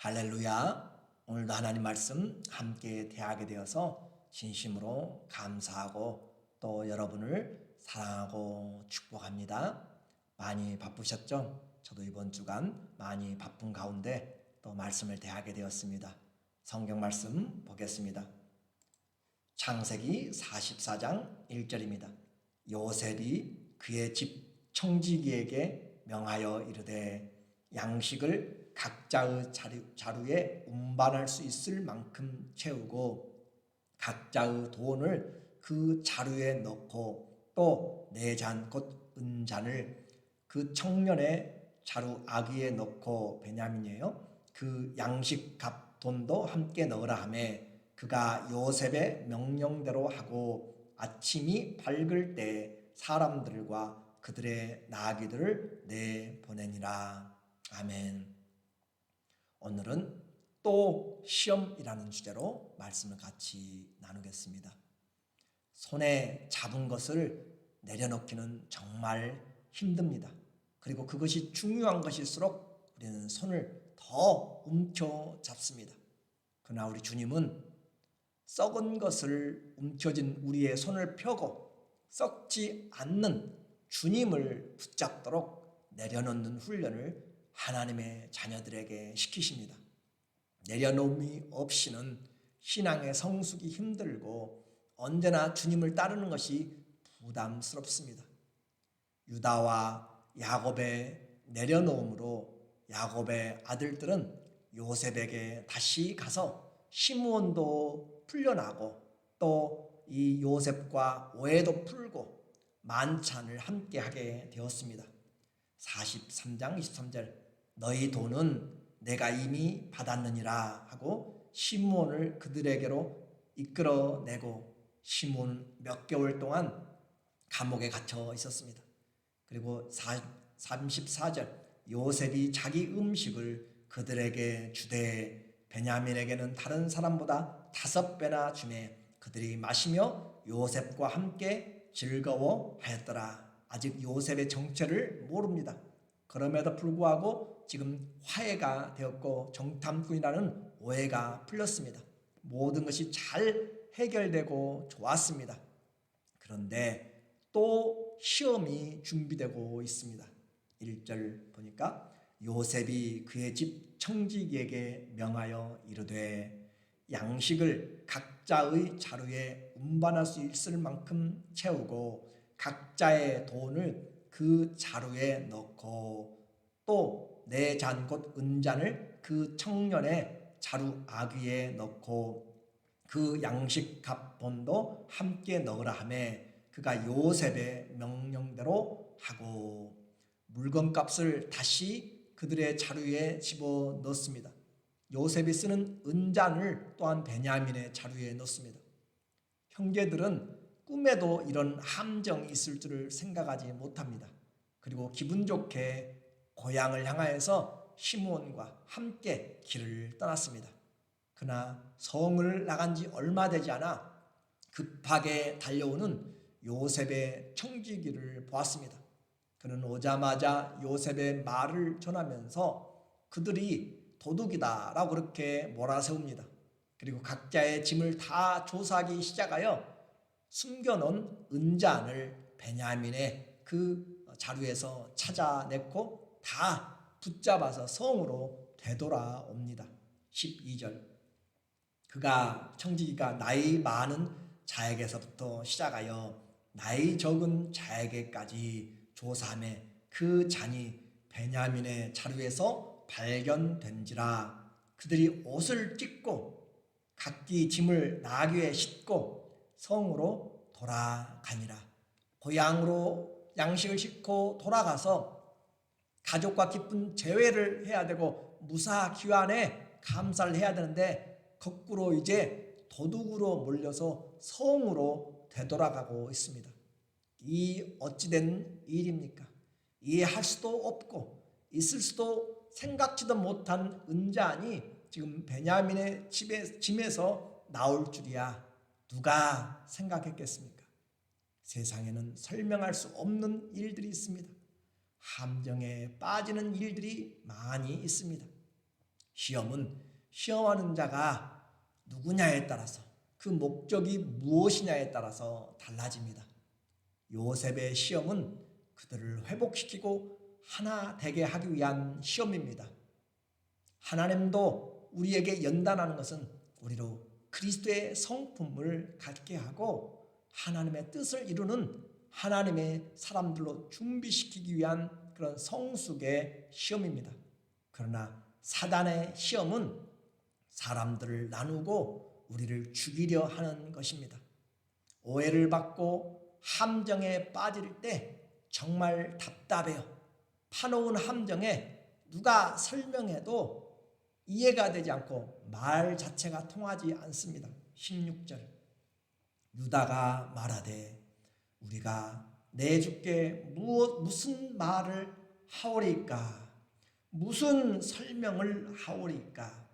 할렐루야. 오늘도 하나님 말씀 함께 대하게 되어서 진심으로 감사하고 또 여러분을 사랑하고 축복합니다. 많이 바쁘셨죠? 저도 이번 주간 많이 바쁜 가운데 또 말씀을 대하게 되었습니다. 성경 말씀 보겠습니다. 창세기 44장 1절입니다. 요셉이 그의 집 청지기에게 명하여 이르되 양식을 각자의 자루에 운반할 수 있을 만큼 채우고 각자의 돈을 그 자루에 넣고 또 네 잔 곧 은잔을 그 청년의 자루 아귀에 넣고 베냐민이에요. 그 양식 값 돈도 함께 넣으라 하매 그가 요셉의 명령대로 하고 아침이 밝을 때 사람들과 그들의 나귀들을 내보내니라. 아멘. 오늘은 또 시험이라는 주제로 말씀을 같이 나누겠습니다. 손에 잡은 것을 내려놓기는 정말 힘듭니다. 그리고 그것이 중요한 것일수록 우리는 손을 더 움켜잡습니다. 그러나 우리 주님은 썩은 것을 움켜쥔 우리의 손을 펴고 썩지 않는 주님을 붙잡도록 내려놓는 훈련을 하나님의 자녀들에게 시키십니다. 내려놓음이 없이는 신앙의 성숙이 힘들고 언제나 주님을 따르는 것이 부담스럽습니다. 유다와 야곱의 내려놓음으로 야곱의 아들들은 요셉에게 다시 가서 시므온도 풀려나고 또 이 요셉과 오해도 풀고 만찬을 함께 하게 되었습니다. 43장 23절 너희 돈은 내가 이미 받았느니라 하고 시므온을 그들에게로 이끌어내고 시므온은 몇 개월 동안 감옥에 갇혀 있었습니다. 그리고 34절 요셉이 자기 음식을 그들에게 주되 베냐민에게는 다른 사람보다 5배나 주매 그들이 마시며 요셉과 함께 즐거워하였더라. 아직 요셉의 정체를 모릅니다. 그럼에도 불구하고 지금 화해가 되었고 정탐꾼이라는 오해가 풀렸습니다. 모든 것이 잘 해결되고 좋았습니다. 그런데 또 시험이 준비되고 있습니다. 1절 보니까 요셉이 그의 집 청지기에게 명하여 이르되 양식을 각자의 자루에 운반할 수 있을 만큼 채우고 각자의 돈을 그 자루에 넣고 또 네 잔 곧 은잔을 그 청년의 자루 아귀에 넣고 그 양식 값돈도 함께 넣으라 하매 그가 요셉의 명령대로 하고 물건값을 다시 그들의 자루에 집어 넣습니다. 요셉이 쓰는 은잔을 또한 베냐민의 자루에 넣습니다. 형제들은 꿈에도 이런 함정이 있을 줄을 생각하지 못합니다. 그리고 기분 좋게 고향을 향하여서 시므온과 함께 길을 떠났습니다. 그러나 성을 나간 지 얼마 되지 않아 급하게 달려오는 요셉의 청지기를 보았습니다. 그는 오자마자 요셉의 말을 전하면서 그들이 도둑이다 라고 그렇게 몰아세웁니다. 그리고 각자의 짐을 다 조사하기 시작하여 숨겨놓은 은잔을 베냐민의 그 자루에서 찾아냈고 다 붙잡아서 성으로 되돌아옵니다. 12절 그가 청지기가 나이 많은 자에게서부터 시작하여 나이 적은 자에게까지 조사하며 그 잔이 베냐민의 자루에서 발견된지라 그들이 옷을 찢고 각기 짐을 나귀에 싣고 성으로 돌아가니라. 고향으로 양식을 싣고 돌아가서 가족과 기쁜 재회를 해야 되고 무사귀환에 감사를 해야 되는데 거꾸로 이제 도둑으로 몰려서 성으로 되돌아가고 있습니다. 이 어찌된 일입니까? 이해할 수도 없고 있을 수도 생각지도 못한 은잔이 지금 베냐민의 짐에서 나올 줄이야 누가 생각했겠습니까? 세상에는 설명할 수 없는 일들이 있습니다. 함정에 빠지는 일들이 많이 있습니다. 시험은 시험하는 자가 누구냐에 따라서 그 목적이 무엇이냐에 따라서 달라집니다. 요셉의 시험은 그들을 회복시키고 하나 되게 하기 위한 시험입니다. 하나님도 우리에게 연단하는 것은 우리로 그리스도의 성품을 갖게 하고 하나님의 뜻을 이루는 하나님의 사람들로 준비시키기 위한 그런 성숙의 시험입니다. 그러나 사단의 시험은 사람들을 나누고 우리를 죽이려 하는 것입니다. 오해를 받고 함정에 빠질 때 정말 답답해요. 파놓은 함정에 누가 설명해도 이해가 되지 않고 말 자체가 통하지 않습니다. 16절 유다가 말하되 우리가 내 주께 무슨 말을 하오리까? 무슨 설명을 하오리까?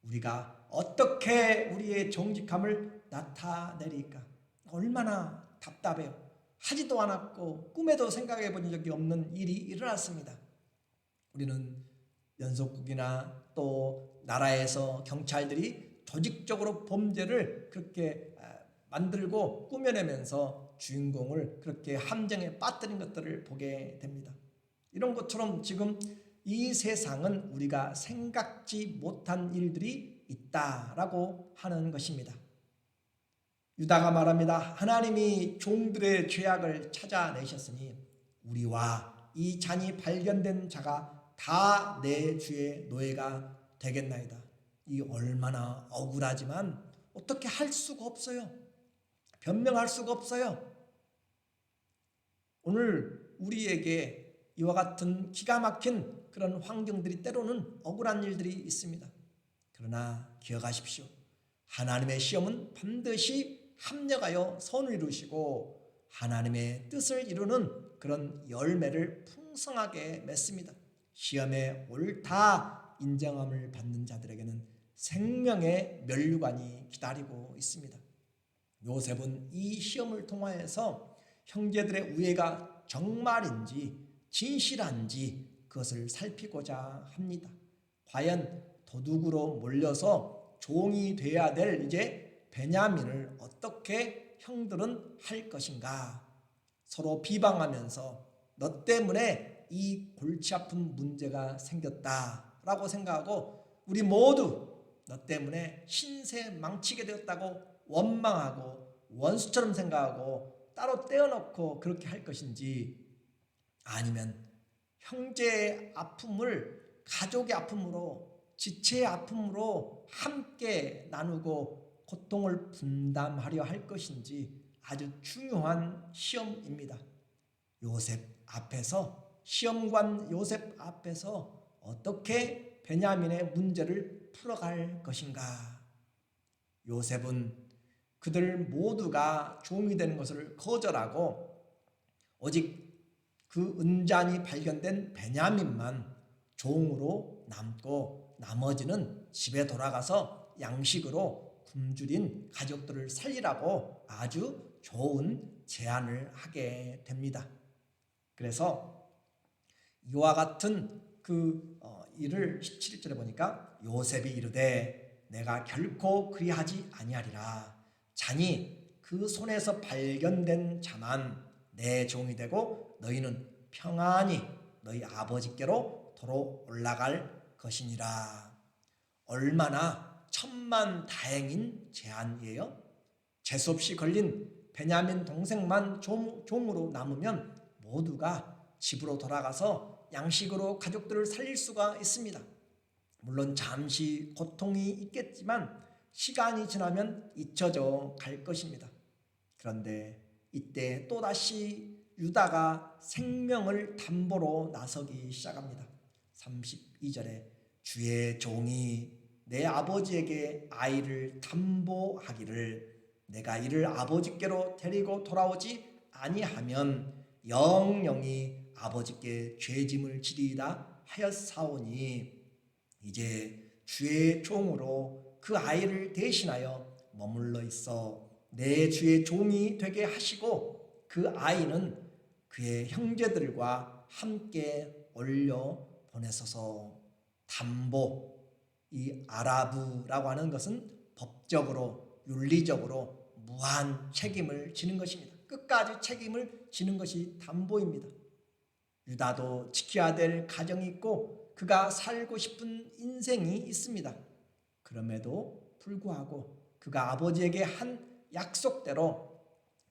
우리가 어떻게 우리의 정직함을 나타내리까? 얼마나 답답해요. 하지도 않았고 꿈에도 생각해 본 적이 없는 일이 일어났습니다. 우리는 연속국이나 또 나라에서 경찰들이 조직적으로 범죄를 그렇게 만들고 꾸며내면서 주인공을 그렇게 함정에 빠뜨린 것들을 보게 됩니다. 이런 것처럼 지금 이 세상은 우리가 생각지 못한 일들이 있다라고 하는 것입니다. 유다가 말합니다. 하나님이 종들의 죄악을 찾아내셨으니 우리와 이 잔이 발견된 자가 다 내 주의 노예가 되겠나이다. 이 얼마나 억울하지만 어떻게 할 수가 없어요. 변명할 수가 없어요. 오늘 우리에게 이와 같은 기가 막힌 그런 환경들이 때로는 억울한 일들이 있습니다. 그러나 기억하십시오. 하나님의 시험은 반드시 합력하여 선을 이루시고 하나님의 뜻을 이루는 그런 열매를 풍성하게 맺습니다. 시험에 옳다 인정함을 받는 자들에게는 생명의 면류관이 기다리고 있습니다. 요셉은 이 시험을 통하여서 형제들의 우애가 정말인지 진실한지 그것을 살피고자 합니다. 과연 도둑으로 몰려서 종이 되어야 될 이제 베냐민을 어떻게 형들은 할 것인가? 서로 비방하면서 너 때문에 이 골치 아픈 문제가 생겼다라고 생각하고 우리 모두 너 때문에 신세 망치게 되었다고 원망하고 원수처럼 생각하고 따로 떼어놓고 그렇게 할 것인지 아니면 형제의 아픔을 가족의 아픔으로 지체의 아픔으로 함께 나누고 고통을 분담하려 할 것인지 아주 중요한 시험입니다. 요셉 앞에서 시험관 요셉 앞에서 어떻게 베냐민의 문제를 풀어갈 것인가? 요셉은 그들 모두가 종이 되는 것을 거절하고 오직 그 은잔이 발견된 베냐민만 종으로 남고 나머지는 집에 돌아가서 양식으로 굶주린 가족들을 살리라고 아주 좋은 제안을 하게 됩니다. 그래서 이와 같은 그 일을 17절에 보니까 요셉이 이르되 내가 결코 그리하지 아니하리라. 자니 그 손에서 발견된 자만 내 종이 되고 너희는 평안히 너희 아버지께로 도로 올라갈 것이니라. 얼마나 천만다행인 제안이에요. 재수없이 걸린 베냐민 동생만 종으로 남으면 모두가 집으로 돌아가서 양식으로 가족들을 살릴 수가 있습니다. 물론 잠시 고통이 있겠지만 시간이 지나면 잊혀져 갈 것입니다. 그런데 이때 또다시 유다가 생명을 담보로 나서기 시작합니다. 32절에 주의 종이 내 아버지에게 아이를 담보하기를 내가 이를 아버지께로 데리고 돌아오지 아니하면 영영이 아버지께 죄짐을 지리이다 하였사오니 이제 주의 종으로 그 아이를 대신하여 머물러 있어 내 주의 종이 되게 하시고 그 아이는 그의 형제들과 함께 올려 보내소서. 담보, 이 아라브라고 하는 것은 법적으로 윤리적으로 무한 책임을 지는 것입니다. 끝까지 책임을 지는 것이 담보입니다. 유다도 지켜야 될 가정이 있고 그가 살고 싶은 인생이 있습니다. 그럼에도 불구하고 그가 아버지에게 한 약속대로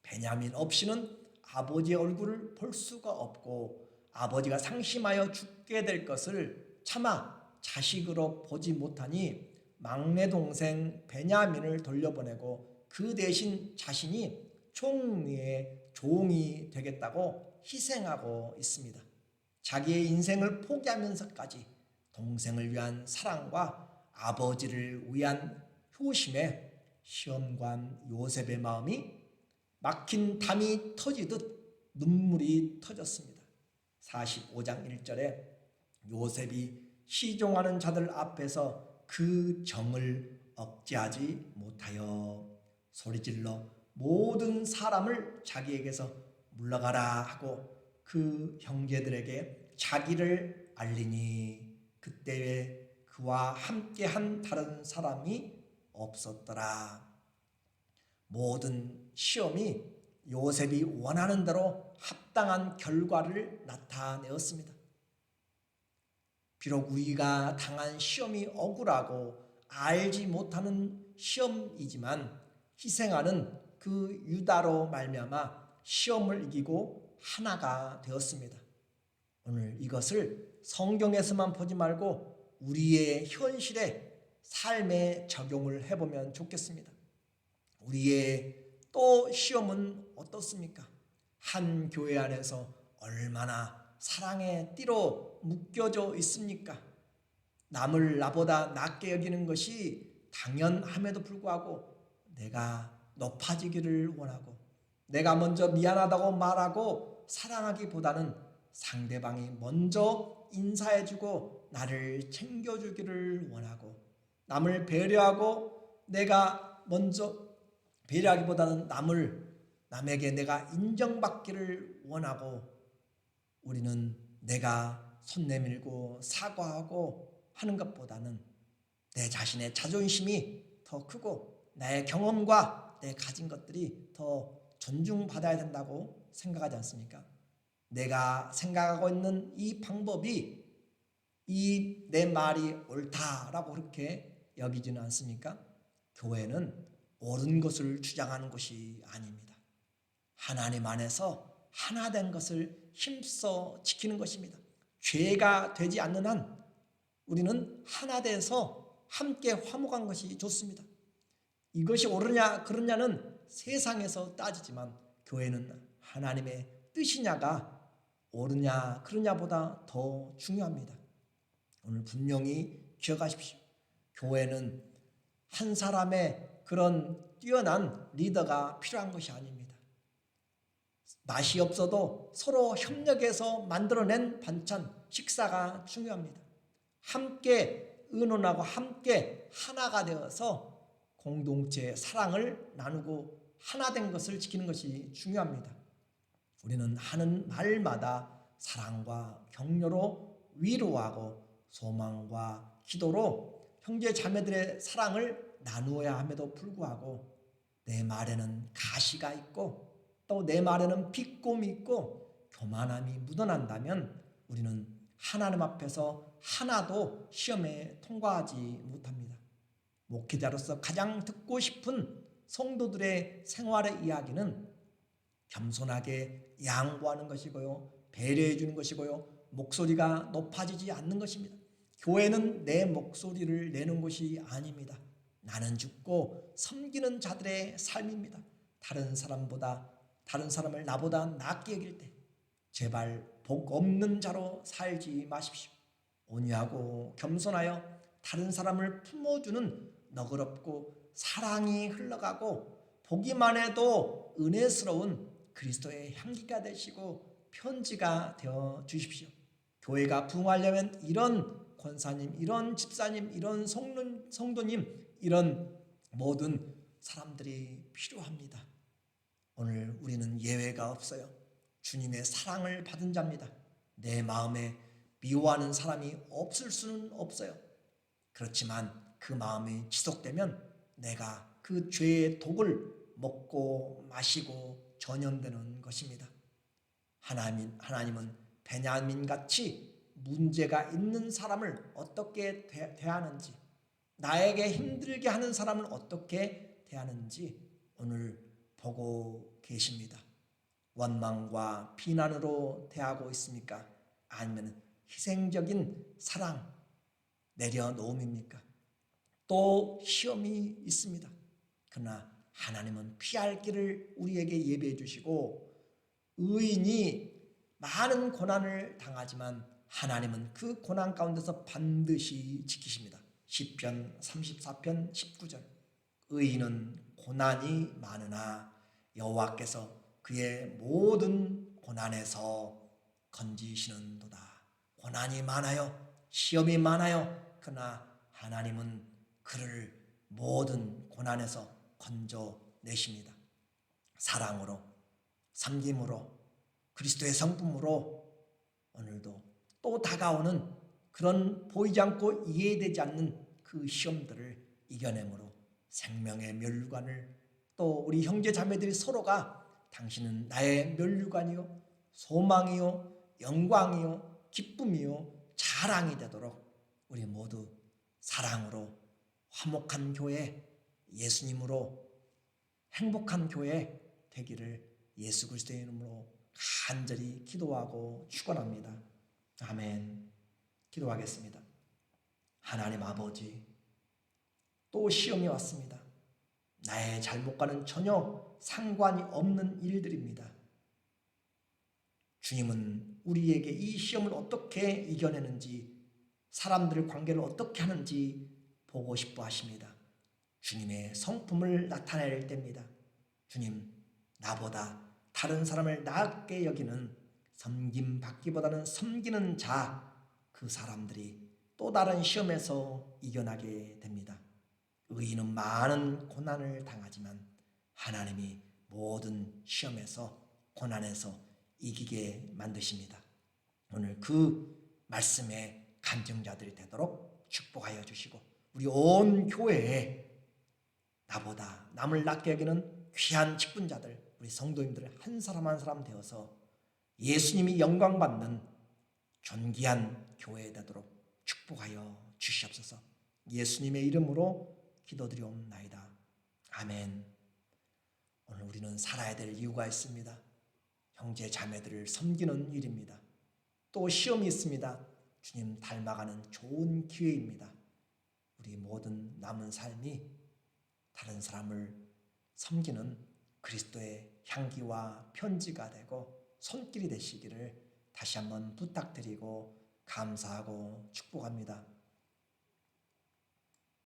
베냐민 없이는 아버지의 얼굴을 볼 수가 없고 아버지가 상심하여 죽게 될 것을 차마 자식으로 보지 못하니 막내 동생 베냐민을 돌려보내고 그 대신 자신이 총리의 종이 되겠다고 희생하고 있습니다. 자기의 인생을 포기하면서까지 동생을 위한 사랑과 아버지를 위한 효심에 시험관 요셉의 마음이 막힌 담이 터지듯 눈물이 터졌습니다. 45장 1절에 요셉이 시종하는 자들 앞에서 그 정을 억제하지 못하여 소리질러 모든 사람을 자기에게서 물러가라 하고 그 형제들에게 자기를 알리니 그때에 그와 함께한 다른 사람이 없었더라. 모든 시험이 요셉이 원하는 대로 합당한 결과를 나타내었습니다. 비록 우리가 당한 시험이 억울하고 알지 못하는 시험이지만 희생하는 그 유다로 말미암아 시험을 이기고 하나가 되었습니다. 오늘 이것을 성경에서만 보지 말고 우리의 현실에 삶에 적용을 해보면 좋겠습니다. 우리의 또 시험은 어떻습니까? 한 교회 안에서 얼마나 사랑의 띠로 묶여져 있습니까? 남을 나보다 낮게 여기는 것이 당연함에도 불구하고 내가 높아지기를 원하고 내가 먼저 미안하다고 말하고 사랑하기보다는 상대방이 먼저 인사해주고 나를 챙겨주기를 원하고 남을 배려하고 내가 먼저 배려하기보다는 남에게 내가 인정받기를 원하고 우리는 내가 손 내밀고 사과하고 하는 것보다는 내 자신의 자존심이 더 크고 나의 경험과 내 가진 것들이 더 존중받아야 된다고 생각하지 않습니까? 내가 생각하고 있는 이 방법이 내 말이 옳다라고 그렇게 여기지는 않습니까? 교회는 옳은 것을 주장하는 것이 아닙니다. 하나님 안에서 하나 된 것을 힘써 지키는 것입니다. 죄가 되지 않는 한 우리는 하나 돼서 함께 화목한 것이 좋습니다. 이것이 옳으냐 그러냐는 세상에서 따지지만 교회는 하나님의 뜻이냐가 옳으냐 그러냐보다 더 중요합니다. 오늘 분명히 기억하십시오. 교회는 한 사람의 그런 뛰어난 리더가 필요한 것이 아닙니다. 맛이 없어도 서로 협력해서 만들어낸 반찬, 식사가 중요합니다. 함께 의논하고 함께 하나가 되어서 공동체의 사랑을 나누고 하나 된 것을 지키는 것이 중요합니다. 우리는 하는 말마다 사랑과 격려로 위로하고 소망과 기도로 형제 자매들의 사랑을 나누어야 함에도 불구하고 내 말에는 가시가 있고 또 내 말에는 비꼼이 있고 교만함이 묻어난다면 우리는 하나님 앞에서 하나도 시험에 통과하지 못합니다. 목회자로서 가장 듣고 싶은 성도들의 생활의 이야기는 겸손하게 양보하는 것이고요, 배려해 주는 것이고요, 목소리가 높아지지 않는 것입니다. 교회는 내 목소리를 내는 것이 아닙니다. 나는 죽고 섬기는 자들의 삶입니다. 다른 사람을 나보다 낫게 여길 때 제발 복 없는 자로 살지 마십시오. 온유하고 겸손하여 다른 사람을 품어주는 너그럽고 사랑이 흘러가고 보기만 해도 은혜스러운 그리스도의 향기가 되시고 편지가 되어 주십시오. 교회가 부흥하려면 이런 권사님, 이런 집사님, 이런 성도님, 이런 모든 사람들이 필요합니다. 오늘 우리는 예외가 없어요. 주님의 사랑을 받은 자입니다. 내 마음에 미워하는 사람이 없을 수는 없어요. 그렇지만 그 마음이 지속되면 내가 그 죄의 독을 먹고 마시고 전염되는 것입니다. 하나님은 베냐민같이 문제가 있는 사람을 어떻게 대하는지, 나에게 힘들게 하는 사람을 어떻게 대하는지 오늘 보고 계십니다. 원망과 비난으로 대하고 있습니까? 아니면 희생적인 사랑 내려놓음입니까? 또 시험이 있습니다. 그러나 하나님은 피할 길을 우리에게 예비해 주시고 의인이 많은 고난을 당하지만 하나님은 그 고난 가운데서 반드시 지키십니다. 시편 34편 19절 의인은 고난이 많으나 여호와께서 그의 모든 고난에서 건지시는도다. 고난이 많아요. 시험이 많아요. 그러나 하나님은 그를 모든 고난에서 건져내십니다. 사랑으로, 섬김으로, 그리스도의 성품으로 오늘도 또 다가오는 그런 보이지 않고 이해되지 않는 그 시험들을 이겨내므로 생명의 면류관을 또 우리 형제 자매들이 서로가 당신은 나의 면류관이요 소망이요 영광이요 기쁨이요 자랑이 되도록 우리 모두 사랑으로 화목한 교회, 예수님으로 행복한 교회 되기를 예수 그리스도의 이름으로 간절히 기도하고 축원합니다. 아멘. 기도하겠습니다. 하나님 아버지, 또 시험이 왔습니다. 나의 잘못과는 전혀 상관이 없는 일들입니다. 주님은 우리에게 이 시험을 어떻게 이겨내는지, 사람들 관계를 어떻게 하는지 보고 싶어 하십니다. 주님의 성품을 나타낼 때입니다. 주님, 나보다 다른 사람을 나게 여기는 섬김받기보다는 섬기는 자, 그 사람들이 또 다른 시험에서 이겨나게 됩니다. 의인은 많은 고난을 당하지만 하나님이 모든 시험에서 고난에서 이기게 만드십니다. 오늘 그 말씀에 간증자들이 되도록 축복하여 주시고 우리 온 교회에 나보다 남을 낫게 여기는 귀한 직분자들, 우리 성도님들 한 사람 한 사람 되어서 예수님이 영광받는 존귀한 교회 되도록 축복하여 주시옵소서. 예수님의 이름으로 기도드리옵나이다. 아멘. 오늘 우리는 살아야 될 이유가 있습니다. 형제 자매들을 섬기는 일입니다. 또 시험이 있습니다. 주님 닮아가는 좋은 기회입니다. 우리 모든 남은 삶이 다른 사람을 섬기는 그리스도의 향기와 편지가 되고 손길이 되시기를 다시 한번 부탁드리고 감사하고 축복합니다.